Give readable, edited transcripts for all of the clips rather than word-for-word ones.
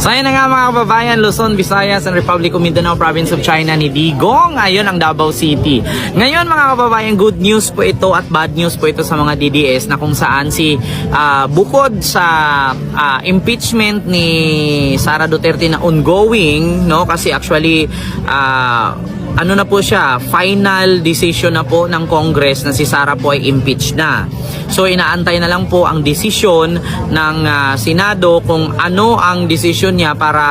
So ayun na nga mga kababayan, Luzon, Visayas, and Republic of Mindanao, Province of China ni Digong. Ayun ang Davao City. Ngayon mga kababayan, good news po ito at bad news po ito sa mga DDS na kung saan bukod sa impeachment ni Sara Duterte na ongoing, no, kasi actually ano na po siya, final decision na po ng Congress na si Sara po ay impeached na. So inaantay na lang po ang desisyon ng Senado kung ano ang desisyon niya para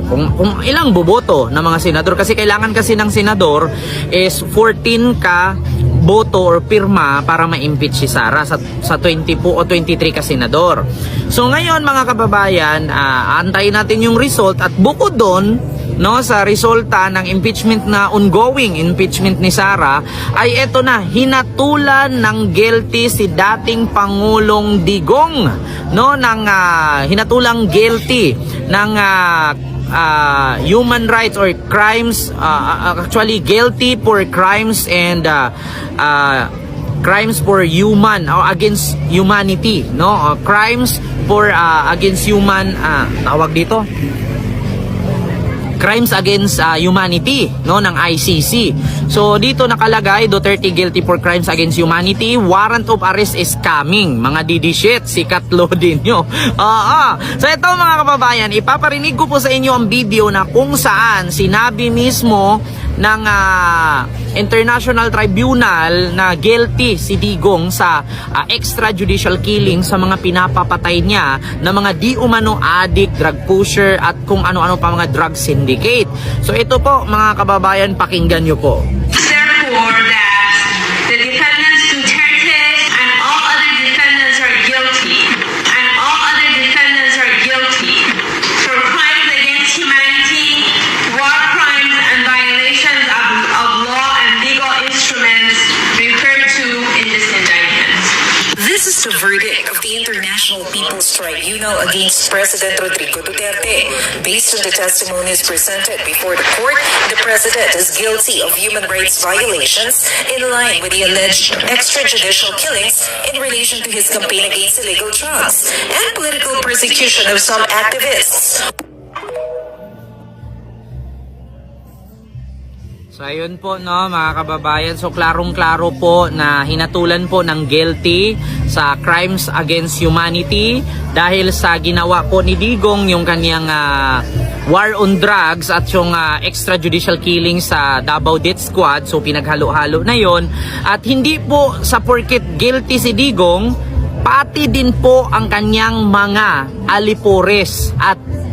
kung ilang boboto ng mga senador, kasi kailangan kasi ng senador is 14 ka boto or pirma para ma-impeach si Sara sa 20 po o 23 ka senador. So ngayon mga kababayan, antayin natin yung result at bukod doon, no, sa resulta ng impeachment na ongoing impeachment ni Sara ay eto na, hinatulan ng guilty si dating Pangulong Digong, no, ng hinatulang guilty ng human rights or crimes, actually guilty for crimes and crimes for human or against humanity, no, crimes for against human, tawag dito, crimes against humanity, no, ng ICC. So dito nakalagay Duterte guilty for crimes against humanity, warrant of arrest is coming. Mga DD shit, sikat lo din nyo. So ito mga kababayan, ipaparinig ko po sa inyo ang video na kung saan sinabi mismo ng International Tribunal na guilty si Digong sa extrajudicial killing sa mga pinapapatay niya na mga di umano addict, drug pusher at kung ano-ano pa mga drug syndicate. So ito po mga kababayan, pakinggan nyo po. Therefore, that the defendants Duterte and all other defendants are guilty, and all other defendants are guilty for crimes against humanity, war crimes, and violations of law and legal instruments referred to in this indictment. This is the verdict of the International People's Tribunal against President Rodrigo Duterte. Based on the testimonies presented before the court, the president is guilty of human rights violations in line with the alleged extrajudicial killings in relation to his campaign against illegal drugs and political persecution of some activists. So ayun po, no, mga kababayan, so klarong-klaro po na hinatulan po ng guilty sa crimes against humanity dahil sa ginawa po ni Digong yung kaniyang war on drugs at yung extrajudicial killing sa Davao Death Squad. So pinaghalo-halo na yon, at hindi po sa porket guilty si Digong, pati din po ang kanyang mga alipores at